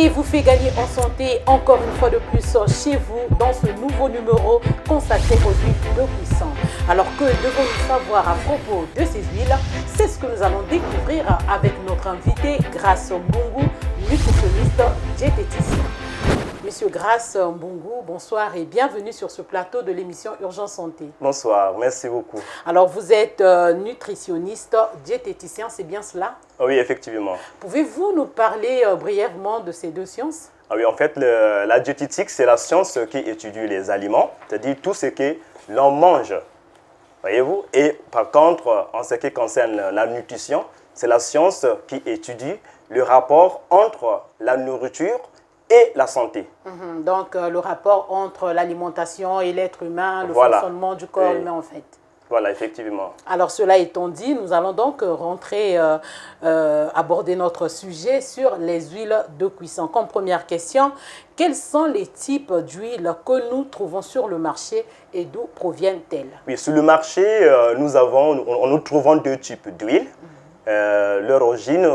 et vous fait gagner en santé encore une fois de plus chez vous dans ce nouveau numéro consacré aux huiles de cuisson. Alors que devons-nous savoir à propos de ces huiles? C'est ce que nous allons découvrir avec notre invité Grace Mbungu, nutritionniste diététicien. Monsieur Grace Mbungu, bonsoir et bienvenue sur ce plateau de l'émission Urgence Santé. Bonsoir, merci beaucoup. Alors vous êtes nutritionniste diététicien, c'est bien cela? Oui, effectivement. Pouvez-vous nous parler brièvement de ces deux sciences? Oui, en fait, la diététique, c'est la science qui étudie les aliments, c'est-à-dire tout ce que l'on mange. Voyez-vous? Et par contre, en ce qui concerne la nutrition, c'est la science qui étudie le rapport entre la nourriture et la santé. Donc, le rapport entre l'alimentation et l'être humain, le Voilà. fonctionnement du corps humain en fait. Voilà, effectivement. Alors, cela étant dit, nous allons donc aborder notre sujet sur les huiles de cuisson. Comme première question, quels sont les types d'huiles que nous trouvons sur le marché et d'où proviennent-elles? Oui, sur le marché, nous trouvons deux types d'huiles. Leur origine,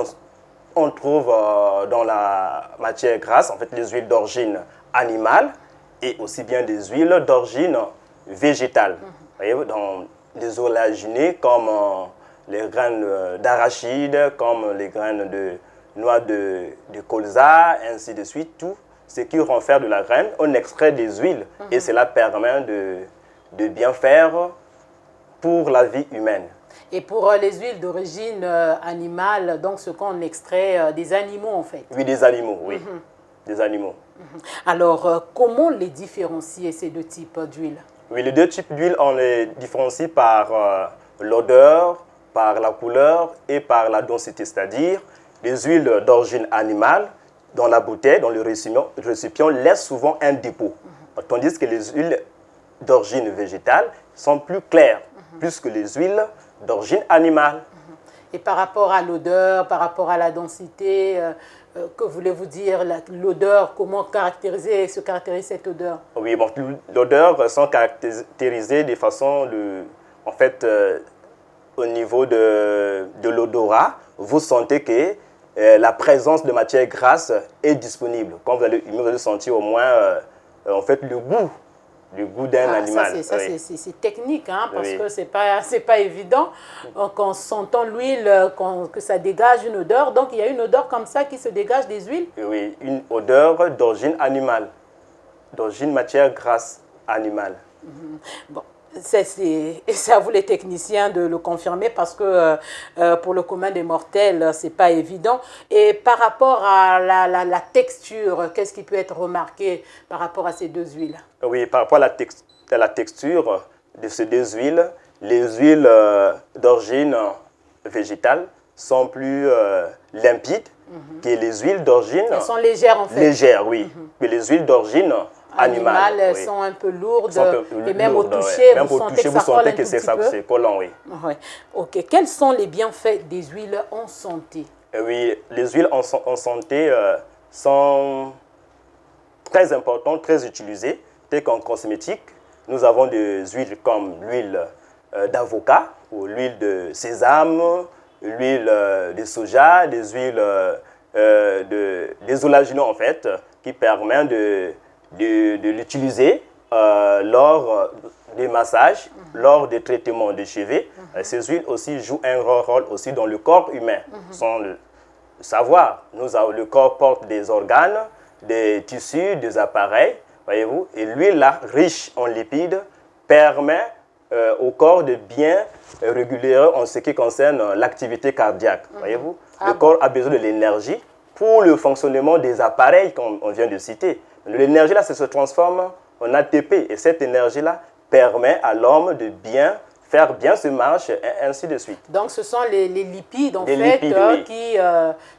on trouve dans la matière grasse, en fait, les huiles d'origine animale et aussi bien des huiles d'origine végétale. Voyez-vous, dans les oléagineux comme les graines d'arachide, comme les graines de noix de colza, ainsi de suite, tout ce qui renferme de la graine, on extrait des huiles et cela permet de bien faire pour la vie humaine. Et pour les huiles d'origine animale, donc ce qu'on extrait des animaux en fait? Oui, des animaux, oui. Des animaux. Alors, comment les différencier ces deux types d'huiles? Oui, les deux types d'huile, on les différencie par l'odeur, par la couleur et par la densité. C'est-à-dire, les huiles d'origine animale, dans la bouteille, dans le récipient, laissent souvent un dépôt. Tandis que les huiles d'origine végétale sont plus claires, plus que les huiles d'origine animale. Et par rapport à l'odeur, par rapport à la densité, que voulez-vous dire? L'odeur, comment se caractérise cette odeur? Oui, bon, l'odeur sont caractérisées de façon, en fait, au niveau de l'odorat, vous sentez que la présence de matière grasse est disponible. Quand vous allez sentir au moins, en fait, le goût d'un animal. C'est technique, hein, parce Oui. que c'est pas évident. Donc, en sentant l'huile, que ça dégage une odeur. Donc, il y a une odeur comme ça qui se dégage des huiles? Oui, une odeur d'origine animale, d'origine matière grasse animale. Bon, c'est à vous les techniciens de le confirmer parce que pour le commun des mortels, c'est pas évident. Et par rapport à la texture, qu'est-ce qui peut être remarqué par rapport à ces deux huiles? Oui, par rapport à la texture de ces deux huiles, les huiles d'origine végétale sont plus limpides que les huiles d'origine... Elles sont légères en fait. Légères, oui. Mais les huiles d'origine animale, Elles oui, sont un peu lourdes, sont un peu et même lourdes, au toucher, ouais. Même vous au sentez toucher, que vous ça colle sentez un que tout petit peu. c'est collant, oui. Ouais. Ok. Quels sont les bienfaits des huiles en santé? Oui, les huiles en santé sont très importantes, très utilisées. Telles qu'en cosmétique, nous avons des huiles comme l'huile d'avocat ou l'huile de sésame, l'huile de soja, des huiles des oléagineux en fait, qui permettent de l'utiliser lors des massages, lors des traitements de cheveux. Ces huiles aussi jouent un rôle aussi dans le corps humain. Sans le savoir, le corps porte des organes, des tissus, des appareils, voyez-vous, et l'huile là, riche en lipides, permet au corps de bien réguler en ce qui concerne l'activité cardiaque, voyez-vous. Le corps a besoin de l'énergie pour le fonctionnement des appareils qu'on vient de citer. L'énergie là, ça se transforme en ATP et cette énergie-là permet à l'homme de faire bien ses marches et ainsi de suite. Donc, ce sont les lipides, en Les fait, lipides, oui,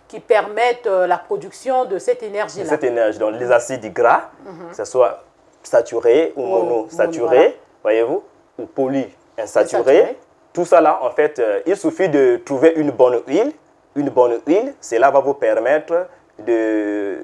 qui permettent la production de cette énergie-là. Cette énergie, donc les acides gras, que ce soit saturés ou monosaturés, voilà, voyez-vous, ou polyinsaturés, tout ça là, en fait, il suffit de trouver une bonne huile. Une bonne huile, cela va vous permettre de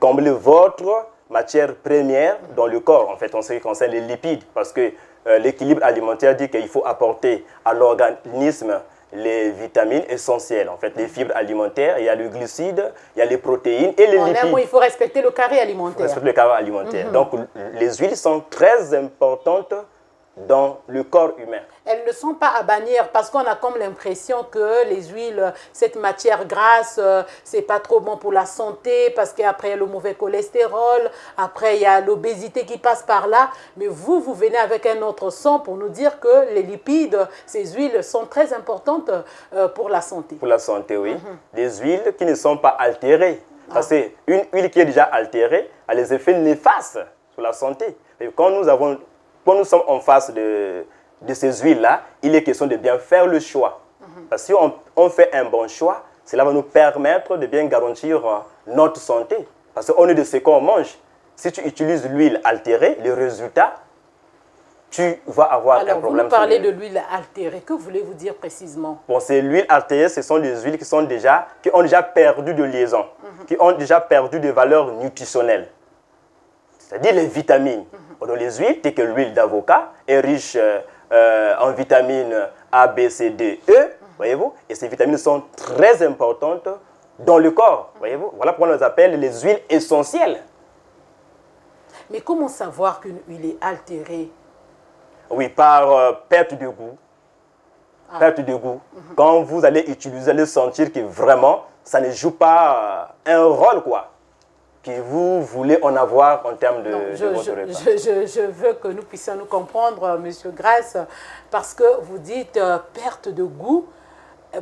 combler votre matière première dans le corps, en fait, en ce qui concerne les lipides, parce que l'équilibre alimentaire dit qu'il faut apporter à l'organisme les vitamines essentielles, en fait, les fibres alimentaires, il y a le glucide, il y a les protéines et les lipides. En un mot, il faut respecter le carré alimentaire. Respecter le carré alimentaire. Donc, les huiles sont très importantes dans le corps humain. Elles ne sont pas à bannir parce qu'on a comme l'impression que les huiles, cette matière grasse, c'est pas trop bon pour la santé parce qu'après il y a le mauvais cholestérol, après il y a l'obésité qui passe par là. Mais vous venez avec un autre son pour nous dire que les lipides, ces huiles sont très importantes pour la santé. Pour la santé, oui. Des huiles qui ne sont pas altérées. Parce qu'une huile qui est déjà altérée a les effets néfastes sur la santé. Et quand nous sommes en face de ces huiles-là, il est question de bien faire le choix. Parce que si on fait un bon choix, cela va nous permettre de bien garantir notre santé. Parce qu'on est de ce qu'on mange. Si tu utilises l'huile altérée, le résultat, tu vas avoir un problème. Vous parlez de l'huile altérée. Que voulez-vous dire précisément? Bon, ces huiles altérées, ce sont des huiles qui ont déjà perdu de liaison, qui ont déjà perdu de valeurs nutritionnelles. C'est-à-dire les vitamines. Dans les huiles, telles que l'huile d'avocat est riche en vitamines A, B, C, D, E, voyez-vous, et ces vitamines sont très importantes dans le corps, voyez-vous. Voilà pourquoi on les appelle les huiles essentielles. Mais comment savoir qu'une huile est altérée? Oui, par perte de goût. Perte de goût. Quand vous allez utiliser, vous allez sentir que vraiment, ça ne joue pas un rôle, quoi, que vous voulez en avoir en termes de votre repas. Je veux que nous puissions nous comprendre, Monsieur Grace, parce que vous dites perte de goût.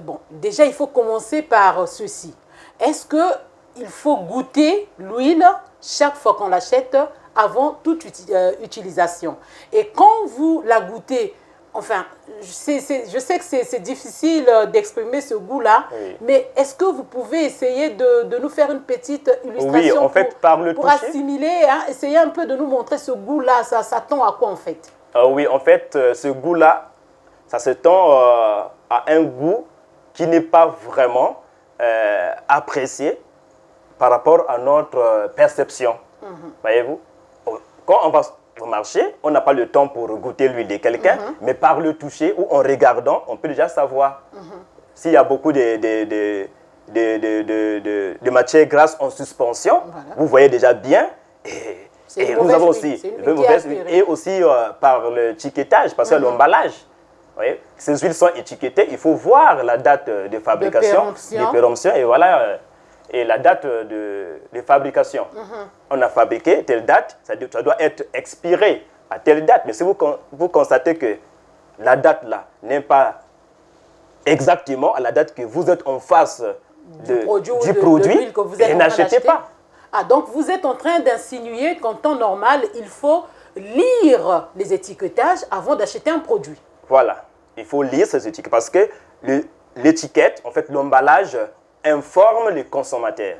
Bon, déjà, il faut commencer par ceci. Est-ce qu'il faut goûter l'huile chaque fois qu'on l'achète avant toute utilisation? Et quand vous la goûtez, enfin, je sais que c'est difficile d'exprimer ce goût-là, oui, mais est-ce que vous pouvez essayer de nous faire une petite illustration? Oui, en fait, par le pour toucher, assimiler, hein, essayer un peu de nous montrer ce goût-là, ça tend à quoi en fait? Oui, en fait, ce goût-là, ça se tend à un goût qui n'est pas vraiment apprécié par rapport à notre perception. Voyez-vous? Quand on va au marché, on n'a pas le temps pour goûter l'huile de quelqu'un, mais par le toucher ou en regardant, on peut déjà savoir s'il y a beaucoup de matières grasses en suspension. Voilà. Vous voyez déjà bien. Et nous avons aussi de mauvaises huiles. Et aussi par l'étiquetage, parce que l'emballage. Ces huiles sont étiquetées, il faut voir la date de fabrication, de péremption, et voilà. Et la date de fabrication. On a fabriqué telle date, ça doit être expiré à telle date. Mais si vous constatez que la date là n'est pas exactement à la date que vous êtes en face du produit, n'achetez pas. Ah, donc vous êtes en train d'insinuer qu'en temps normal, il faut lire les étiquetages avant d'acheter un produit. Voilà, il faut lire ces étiquettes parce que l'étiquette, en fait l'emballage, informe les consommateurs.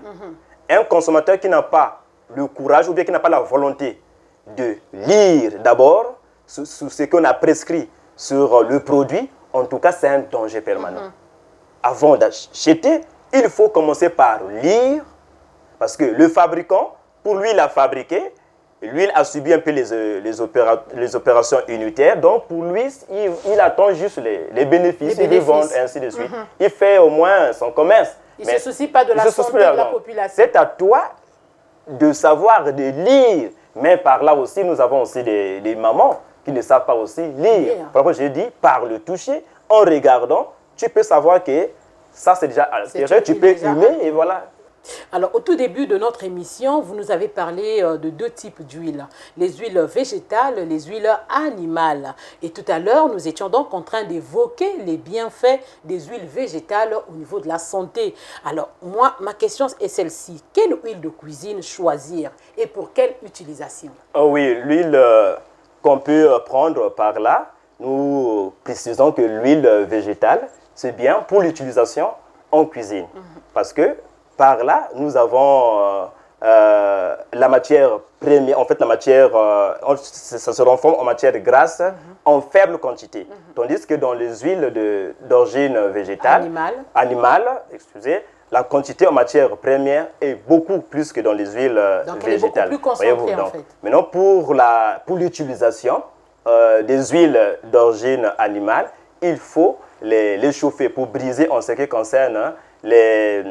Un consommateur qui n'a pas le courage ou bien qui n'a pas la volonté de lire d'abord ce qu'on a prescrit sur le produit, en tout cas, c'est un danger permanent. Avant d'acheter, il faut commencer par lire, parce que le fabricant, pour lui, il a fabriqué, l'huile a subi un peu les opérations unitaires, donc pour lui, il attend juste les bénéfices, il les vend, ainsi de suite. Il fait au moins son commerce. Il ne se soucie pas de la santé de la population. C'est à toi de savoir, de lire. Mais par là aussi, nous avons aussi des mamans qui ne savent pas aussi lire. Pourquoi j'ai dit, par le toucher, en regardant, tu peux savoir que ça c'est déjà altéré, tu peux humer et voilà. Alors, au tout début de notre émission, vous nous avez parlé de deux types d'huiles. Les huiles végétales, les huiles animales. Et tout à l'heure, nous étions donc en train d'évoquer les bienfaits des huiles végétales au niveau de la santé. Alors, moi, ma question est celle-ci. Quelle huile de cuisine choisir et pour quelle utilisation? Oh oui, l'huile qu'on peut prendre par là, nous précisons que l'huile végétale, c'est bien pour l'utilisation en cuisine. Parce que par là, nous avons la matière première, en fait la matière, ça se transforme en matière grasse en faible quantité. Tandis que dans les huiles d'origine végétale, animale, excusez, la quantité en matière première est beaucoup plus que dans les huiles végétales. Donc elle est beaucoup plus concentrée en fait. Maintenant, pour l'utilisation des huiles d'origine animale, il faut les chauffer pour briser en ce qui concerne hein, les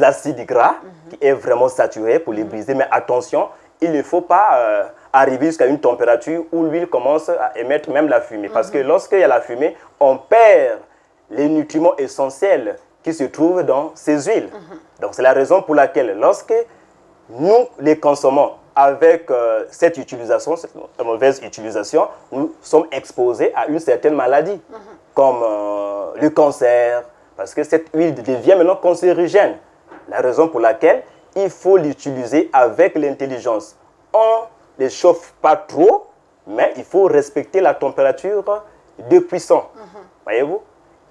acides gras, qui est vraiment saturé pour les briser. Mais attention, il ne faut pas arriver jusqu'à une température où l'huile commence à émettre même la fumée. Parce que lorsqu'il y a la fumée, on perd les nutriments essentiels qui se trouvent dans ces huiles. Donc c'est la raison pour laquelle lorsque nous les consommons avec cette utilisation, cette mauvaise utilisation, nous sommes exposés à une certaine maladie, comme le cancer, parce que cette huile devient maintenant cancérigène. La raison pour laquelle il faut l'utiliser avec l'intelligence. On ne les chauffe pas trop, mais il faut respecter la température de cuisson. Voyez-vous?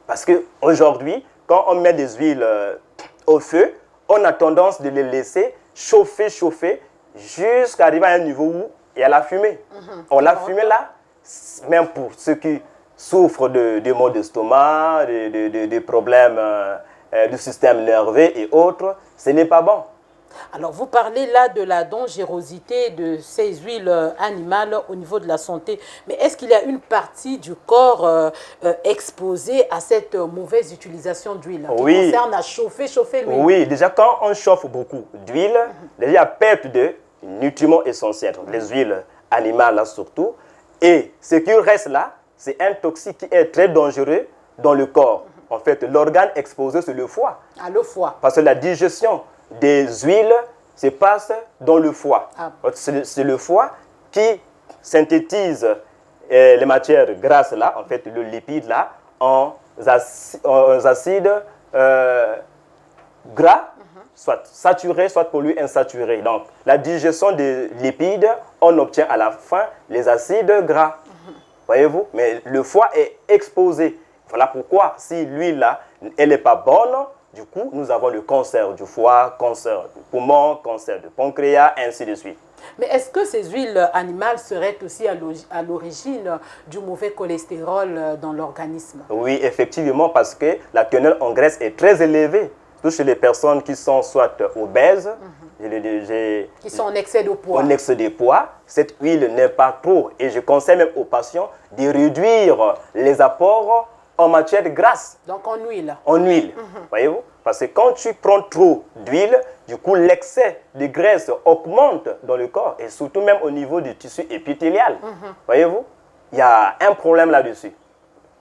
Parce qu'aujourd'hui, quand on met des huiles au feu, on a tendance de les laisser chauffer jusqu'à arriver à un niveau où il y a la fumée. Or, la fumée là, même pour ceux qui souffrent de maux d'estomac, de problèmes du système nerveux et autres, ce n'est pas bon. Alors, vous parlez là de la dangerosité de ces huiles animales au niveau de la santé. Mais est-ce qu'il y a une partie du corps exposée à cette mauvaise utilisation d'huile qui concerne à chauffer l'huile? Oui, déjà quand on chauffe beaucoup d'huile, déjà il y a perte de nutriments essentiels, les huiles animales là, surtout. Et ce qui reste là, c'est un toxique qui est très dangereux dans le corps. En fait, l'organe exposé, c'est le foie. Ah, le foie. Parce que la digestion des huiles se passe dans le foie. C'est le foie qui synthétise les matières grasses là, en fait le lipide là, en acides gras, soit saturés, soit polyinsaturés. Donc la digestion des lipides, on obtient à la fin les acides gras. Voyez-vous? Mais le foie est exposé. Voilà pourquoi si l'huile là, elle n'est pas bonne, du coup, nous avons le cancer du foie, cancer du poumon, cancer du pancréas, ainsi de suite. Mais est-ce que ces huiles animales seraient aussi à l'origine du mauvais cholestérol dans l'organisme? Oui, effectivement, parce que la teneur en graisse est très élevée. Surtout chez les personnes qui sont soit obèses, qui sont en excès de poids. En excès de poids, cette huile n'est pas trop. Et je conseille même aux patients de réduire les apports en matière grasse. Donc en huile. En huile, voyez-vous? Parce que quand tu prends trop d'huile, du coup l'excès de graisse augmente dans le corps et surtout même au niveau du tissu épithélial. Voyez-vous? Il y a un problème là-dessus.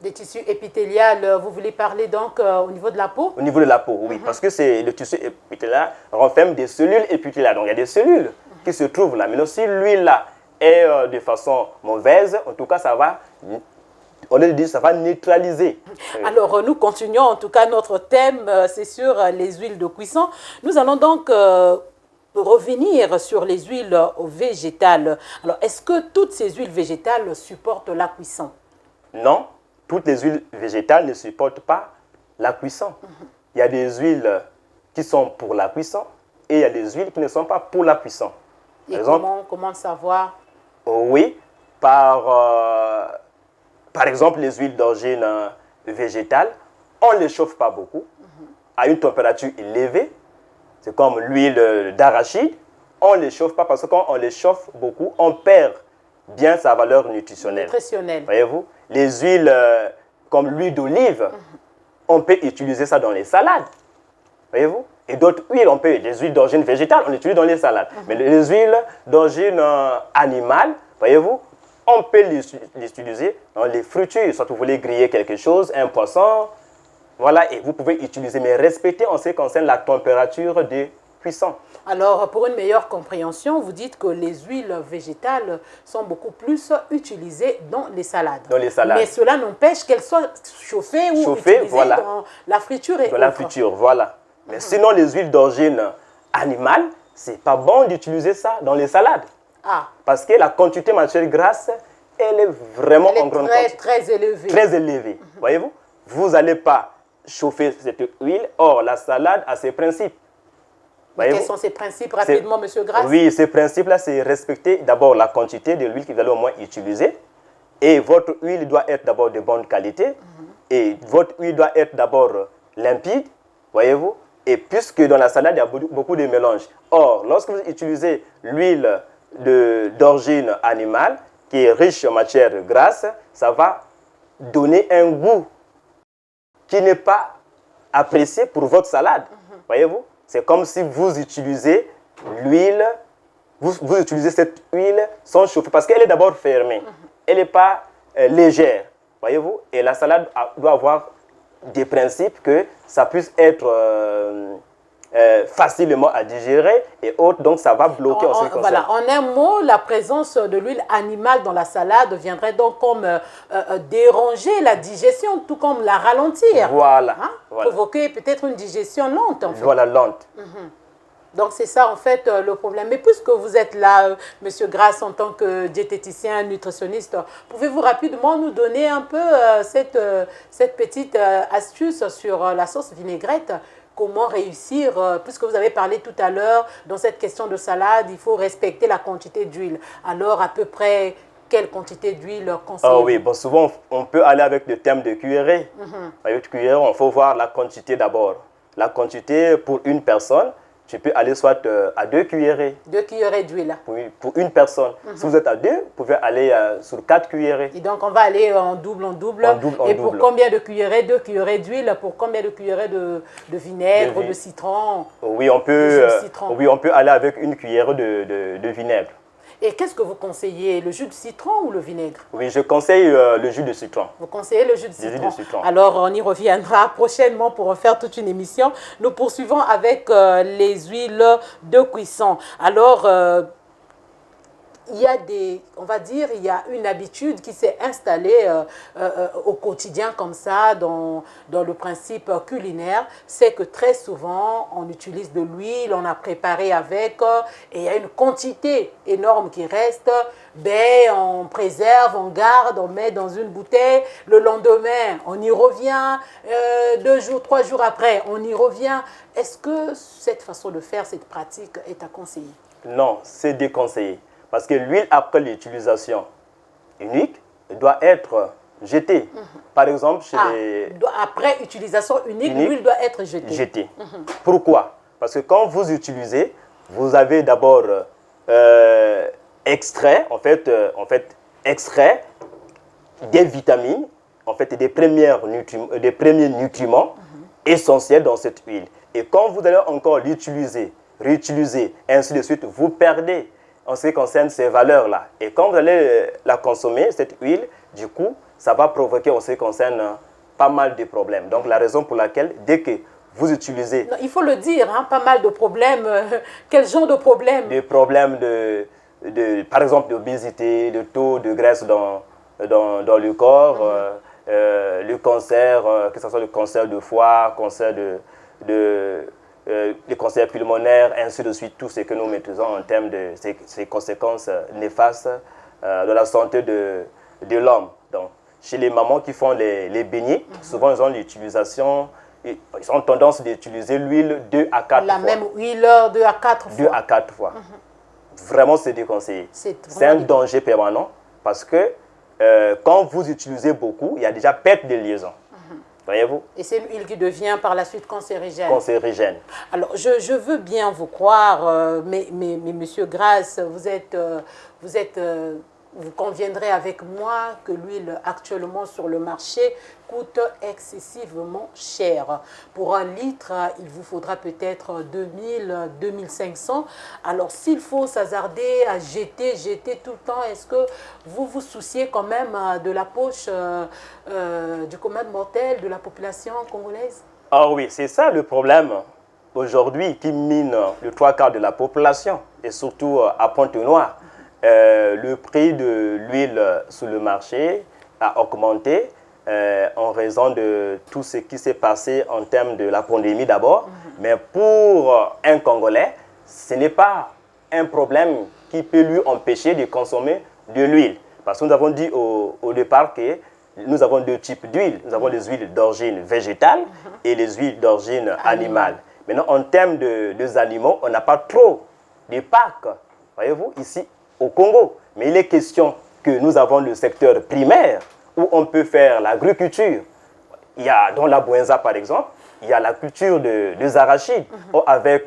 Des tissus épithéliales, vous voulez parler donc au niveau de la peau? Au niveau de la peau, oui. Parce que le tissu épithélial renferme des cellules épithéliales. Donc il y a des cellules qui se trouvent là. Mais si l'huile là est de façon mauvaise, en tout cas ça va... On a dit ça va neutraliser. Alors, nous continuons en tout cas notre thème, c'est sur les huiles de cuisson. Nous allons donc revenir sur les huiles végétales. Alors, est-ce que toutes ces huiles végétales supportent la cuisson? Non, toutes les huiles végétales ne supportent pas la cuisson. Il y a des huiles qui sont pour la cuisson et il y a des huiles qui ne sont pas pour la cuisson. Et comment le savoir? Oui, par exemple, les huiles d'origine végétale, on ne les chauffe pas beaucoup, à une température élevée. C'est comme l'huile d'arachide, on ne les chauffe pas parce que quand on les chauffe beaucoup, on perd bien sa valeur nutritionnelle. Voyez-vous? Les huiles comme l'huile d'olive, on peut utiliser ça dans les salades. Voyez-vous? Et d'autres huiles, les huiles d'origine végétale, on les utilise dans les salades. Mais les huiles d'origine animale, voyez-vous, on peut les utiliser dans les fritures. Soit vous voulez griller quelque chose, un poisson, voilà, et vous pouvez utiliser, mais respectez en ce qui concerne la température de cuisson. Alors, pour une meilleure compréhension, vous dites que les huiles végétales sont beaucoup plus utilisées dans les salades. Dans les salades. Mais cela n'empêche qu'elles soient chauffées ou utilisées dans la friture et dans la friture, voilà. Mais sinon, les huiles d'origine animale, c'est pas bon d'utiliser ça dans les salades. Parce que la quantité de matière grasse, elle est vraiment en grande quantité. Très élevée. Très élevée. Voyez-vous? Vous n'allez pas chauffer cette huile. Or, la salade a ses principes. Quels sont ces principes rapidement, Monsieur Grasse? Oui, ces principes-là, c'est respecter d'abord la quantité de l'huile que vous allez au moins utiliser. Et votre huile doit être d'abord de bonne qualité. Et votre huile doit être d'abord limpide. Voyez-vous? Et puisque dans la salade, il y a beaucoup de mélanges. Or, lorsque vous utilisez l'huile d'origine animale, qui est riche en matière grasse, ça va donner un goût qui n'est pas apprécié pour votre salade. Voyez-vous? C'est comme si vous utilisez l'huile, vous utilisez cette huile sans chauffer, parce qu'elle est d'abord fermée. Elle n'est pas légère, voyez-vous? Et la salade doit avoir des principes que ça puisse être facilement à digérer et autres, donc ça va bloquer en ce qui concerne. Voilà, en un mot, la présence de l'huile animale dans la salade viendrait donc comme déranger la digestion, tout comme la ralentir. Voilà. Hein? Voilà. Provoquer peut-être une digestion lente, en fait. Voilà, lente. Donc, c'est ça, en fait, le problème. Mais puisque vous êtes là, Monsieur Grasse, en tant que diététicien, nutritionniste, pouvez-vous rapidement nous donner un peu cette petite astuce sur la sauce vinaigrette? Comment réussir, puisque vous avez parlé tout à l'heure, dans cette question de salade, il faut respecter la quantité d'huile. Alors, à peu près, quelle quantité d'huile conseillez-vous? Oui, bon, souvent, on peut aller avec le thème de cuillerée. Avec cuillerée, il faut voir la quantité d'abord. La quantité pour une personne, tu peux aller soit à 2 cuillerées. 2 cuillerées d'huile. Oui, pour une personne. Si vous êtes à 2, vous pouvez aller sur 4 cuillerées. Et donc, on va aller en double, en double. Et pour combien de cuillerées? 2 cuillerées d'huile. Pour combien de cuillerées de vinaigre, de citron? Oui, on peut aller avec une cuillerée de vinaigre. Et qu'est-ce que vous conseillez, le jus de citron ou le vinaigre? Oui, je conseille le jus de citron. Vous conseillez le jus de citron. Le jus de citron. Alors, on y reviendra prochainement pour faire toute une émission. Nous poursuivons avec les huiles de cuisson. Alors, il y a on va dire, il y a une habitude qui s'est installée au quotidien comme ça, dans le principe culinaire, c'est que très souvent, on utilise de l'huile, on a préparé avec, et il y a une quantité énorme qui reste, on préserve, on garde, on met dans une bouteille, le lendemain, on y revient, 2 jours, 3 jours après, on y revient. Est-ce que cette façon de faire, cette pratique est à conseiller? Non, c'est déconseillé. Parce que l'huile, après l'utilisation unique, doit être jetée. Par exemple, après utilisation unique, l'huile doit être jetée. Pourquoi? Parce que quand vous utilisez, vous avez d'abord extrait des vitamines, des premiers nutriments essentiels dans cette huile. Et quand vous allez encore l'utiliser, réutiliser, ainsi de suite, vous perdez en ce qui concerne ces valeurs-là. Et quand vous allez la consommer, cette huile, du coup, ça va provoquer en ce qui concerne pas mal de problèmes. Donc, la raison pour laquelle, dès que vous utilisez... Non, il faut le dire, hein, pas mal de problèmes. Quel genre de problèmes? Des problèmes par exemple, d'obésité, de taux de graisse dans le corps, le cancer, que ce soit le cancer de foie, cancer les cancers pulmonaires, ainsi de suite, tout ce que nous maîtrisons en termes de ces conséquences néfastes de la santé de l'homme. Donc, chez les mamans qui font les beignets, souvent ils ont l'utilisation, ils ont tendance d'utiliser l'huile 2 à 4 fois. La même huile 2 à 4 fois. 2 à 4 fois. Vraiment, c'est déconseillé. C'est un danger permanent parce que quand vous utilisez beaucoup, il y a déjà perte de liaison. Voyez-vous? Et c'est l'huile qui devient par la suite cancérigène. Cancérigène. Alors, je veux bien vous croire, mais Monsieur Grasse, vous conviendrez avec moi que l'huile actuellement sur le marché coûte excessivement cher. Pour 1 litre, il vous faudra peut-être 2000, 2500. Alors, s'il faut s'hasarder à jeter tout le temps, est-ce que vous vous souciez quand même de la poche du commun mortel de la population congolaise? Ah oui, c'est ça le problème aujourd'hui qui mine le 3/4 de la population et surtout à Pointe-Noire. Le prix de l'huile sur le marché a augmenté en raison de tout ce qui s'est passé en termes de la pandémie d'abord. Mais pour un Congolais, ce n'est pas un problème qui peut lui empêcher de consommer de l'huile. Parce que nous avons dit au départ que nous avons 2 types d'huile. Nous avons les huiles d'origine végétale et les huiles d'origine animale. Maintenant, en termes des animaux, on n'a pas trop de parcs, voyez-vous, ici au Congo. Mais il est question que nous avons le secteur primaire où on peut faire l'agriculture. Il y a dans la Bouenza, par exemple, il y a la culture des arachides. Avec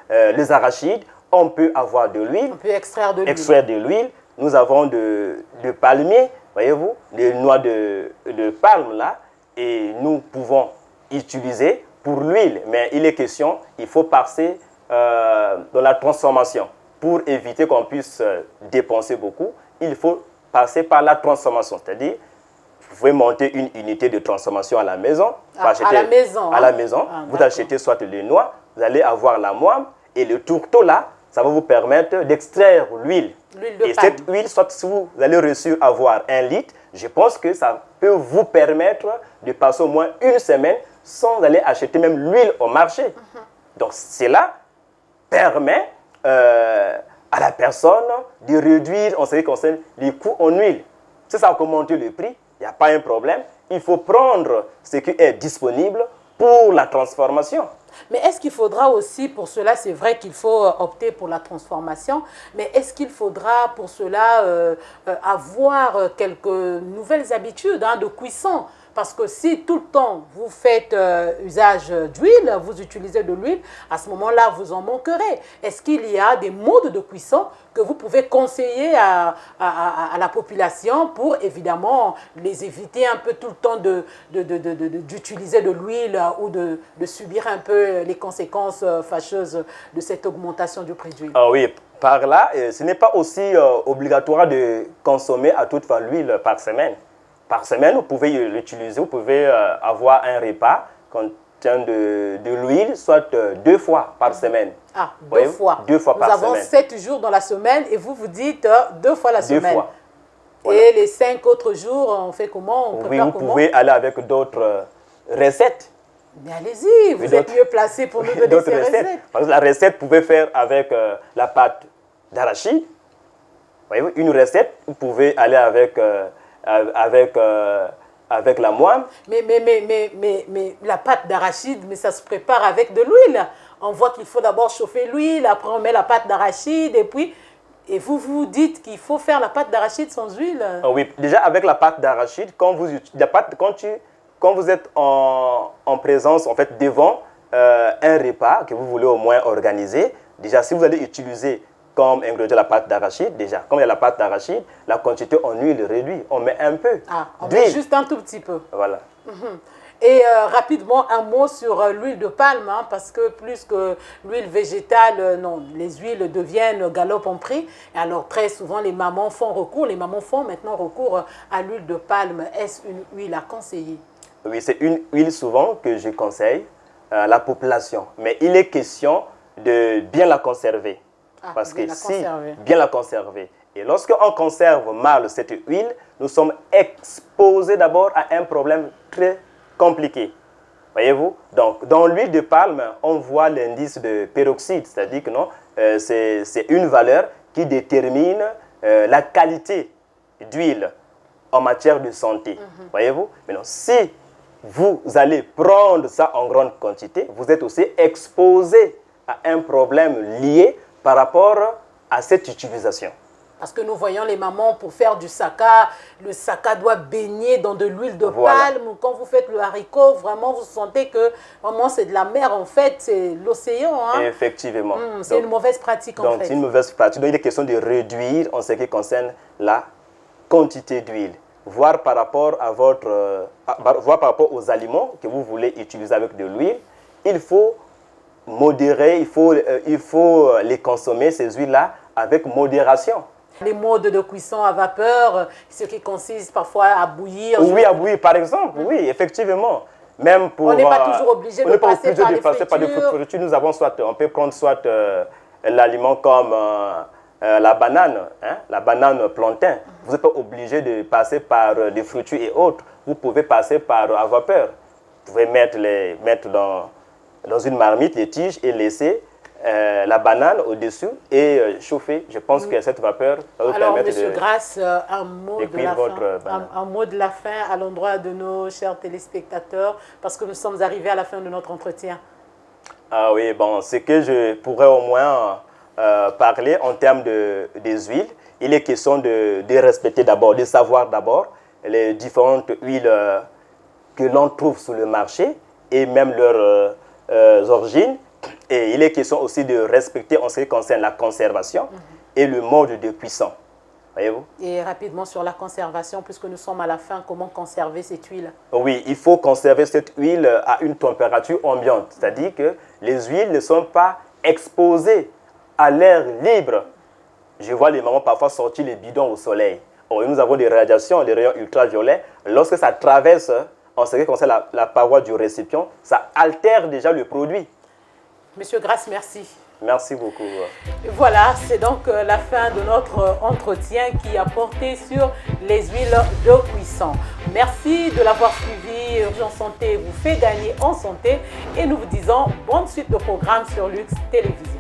les arachides, on peut avoir de l'huile. On peut extraire de l'huile. Extraire de l'huile. Nous avons de palmiers. voyez-vous, les noix de palme là, et nous pouvons utiliser pour l'huile. Mais il est question, il faut passer dans la transformation. Pour éviter qu'on puisse dépenser beaucoup, il faut passer par la transformation. C'est-à-dire, vous pouvez monter une unité de transformation à la maison. À la maison. À la maison. Vous achetez soit les noix, vous allez avoir la moine et le tourteau là, ça va vous permettre d'extraire l'huile. Et cette huile, soit si vous allez réussir à avoir 1 litre, je pense que ça peut vous permettre de passer au moins une semaine sans aller acheter même l'huile au marché. Donc cela permet à la personne de réduire en ce qui concerne les coûts en huile. Si ça augmente le prix, il n'y a pas un problème. Il faut prendre ce qui est disponible pour la transformation. Mais est-ce qu'il faudra aussi, pour cela, c'est vrai qu'il faut opter pour la transformation, mais est-ce qu'il faudra pour cela avoir quelques nouvelles habitudes de cuisson? Parce que si tout le temps vous faites usage d'huile, vous utilisez de l'huile, à ce moment-là, vous en manquerez. Est-ce qu'il y a des modes de cuisson que vous pouvez conseiller à la population pour évidemment les éviter un peu tout le temps d'utiliser de l'huile ou de subir un peu les conséquences fâcheuses de cette augmentation du prix de l'huile? Ah oui, par là, ce n'est pas aussi obligatoire de consommer à toute fin l'huile par semaine. Par semaine, vous pouvez l'utiliser, vous pouvez avoir un repas contenant de l'huile, soit 2 fois par semaine. Ah, 2 fois. 2 fois par semaine. Nous avons 7 jours dans la semaine et vous dites 2 fois la semaine. 2 fois. Voilà. Et les 5 autres jours, on fait comment? On prépare oui, vous pouvez aller avec d'autres recettes. Mais allez-y, vous êtes mieux placé pour nous donner ces recettes. Parce que la recette, vous pouvez faire avec la pâte d'arachide. Voyez-vous, une recette, vous pouvez aller avec la moine. Mais la pâte d'arachide, mais ça se prépare avec de l'huile. On voit qu'il faut d'abord chauffer l'huile, après on met la pâte d'arachide et vous vous dites qu'il faut faire la pâte d'arachide sans huile. Oui, déjà avec la pâte d'arachide, quand vous êtes en présence, en fait, devant un repas que vous voulez au moins organiser, déjà si vous allez utiliser comme ingrédient la pâte d'arachide, déjà, comme il y a la pâte d'arachide, la quantité en huile est réduite. On met un peu. On met juste un tout petit peu. Voilà. Et rapidement, un mot sur l'huile de palme, parce que plus que l'huile végétale, non, les huiles galopent en prix. Et alors, très souvent, les mamans font maintenant recours à l'huile de palme. Est-ce une huile à conseiller? Oui, c'est une huile souvent que je conseille à la population. Mais il est question de bien la conserver. Parce que si, bien la conserver. Et lorsqu'on conserve mal cette huile, nous sommes exposés d'abord à un problème très compliqué. Voyez-vous? Donc, dans l'huile de palme, on voit l'indice de peroxyde, c'est-à-dire que non, c'est une valeur qui détermine la qualité d'huile en matière de santé. Voyez-vous? Maintenant, si vous allez prendre ça en grande quantité, vous êtes aussi exposé à un problème lié par rapport à cette utilisation. Parce que nous voyons les mamans, pour faire du saka, le saka doit baigner dans de l'huile de palme. Quand vous faites le haricot, vraiment, vous sentez que vraiment c'est de la mer, en fait, c'est l'océan. Effectivement. C'est une mauvaise pratique, en fait. Donc, c'est une mauvaise pratique. Donc, il est question de réduire en ce qui concerne la quantité d'huile. Voir par rapport aux aliments que vous voulez utiliser avec de l'huile, il faut modérer, il faut les consommer, ces huiles-là, avec modération. Les modes de cuisson à vapeur, ce qui consiste parfois à bouillir. Oui, à bouillir, par exemple, oui, effectivement. Même pour, on n'est pas toujours obligé de passer par les fritures. Nous avons on peut prendre soit l'aliment comme la banane, la banane plantain. Vous n'êtes pas obligé de passer par des fritures et autres. Vous pouvez passer par à vapeur. Vous pouvez mettre dans une marmite les tiges et laisser la banane au-dessus et chauffer. Je pense que cette vapeur va vous alors, permettre Monsieur Grasse, un mot de la fin à l'endroit de nos chers téléspectateurs, parce que nous sommes arrivés à la fin de notre entretien. Ah oui, bon, ce que je pourrais au moins parler en termes des huiles, il est question de respecter d'abord, de savoir d'abord les différentes huiles que l'on trouve sur le marché et même leurs origines. Et il est question aussi de respecter en ce qui concerne la conservation et le mode de cuisson. voyez-vous. Et rapidement sur la conservation, puisque nous sommes à la fin, comment conserver cette huile? Oui, il faut conserver cette huile à une température ambiante, c'est-à-dire que les huiles ne sont pas exposées à l'air libre. Je vois les mamans parfois sortir les bidons au soleil. Or, nous avons des radiations, des rayons ultraviolets. Lorsque ça traverse, en ce qui concerne la paroi du récipient, ça altère déjà le produit. Monsieur Grasse, merci. Merci beaucoup. Voilà, c'est donc la fin de notre entretien qui a porté sur les huiles de cuisson. Merci de l'avoir suivi. Urgence Santé vous fait gagner en santé et nous vous disons bonne suite de programme sur Lux Télévision.